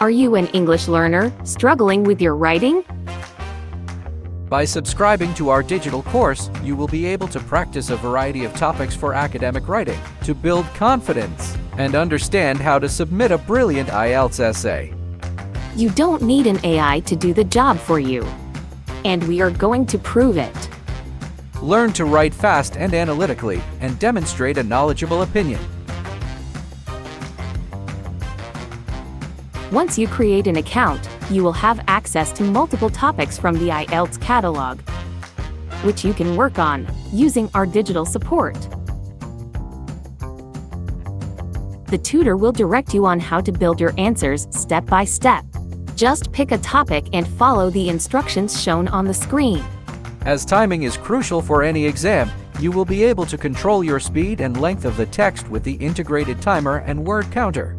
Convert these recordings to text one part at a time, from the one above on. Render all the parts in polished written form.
Are you an English learner struggling with your writing? By subscribing to our digital course, you will be able to practice a variety of topics for academic writing, to build confidence, and understand how to submit a brilliant IELTS essay. You don't need an AI to do the job for you. And we are going to prove it. Learn to write fast and analytically, and demonstrate a knowledgeable opinion. Once you create an account, you will have access to multiple topics from the IELTS catalog, which you can work on using our digital support. The tutor will direct you on how to build your answers step by step. Just pick a topic and follow the instructions shown on the screen. As timing is crucial for any exam, you will be able to control your speed and length of the text with the integrated timer and word counter.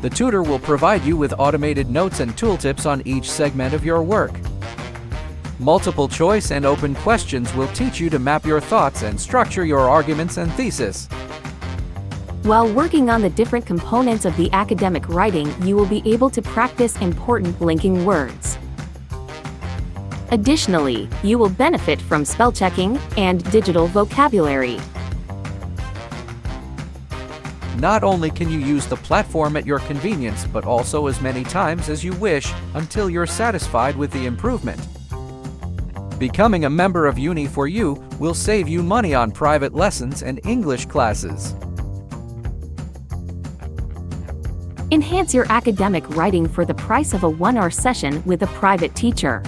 The tutor will provide you with automated notes and tooltips on each segment of your work. Multiple choice and open questions will teach you to map your thoughts and structure your arguments and thesis. While working on the different components of the academic writing, you will be able to practice important linking words. Additionally, you will benefit from spell checking and digital vocabulary. Not only can you use the platform at your convenience, but also as many times as you wish until you're satisfied with the improvement. Becoming a member of Uni4U will save you money on private lessons and English classes. Enhance your academic writing for the price of a 1-hour session with a private teacher.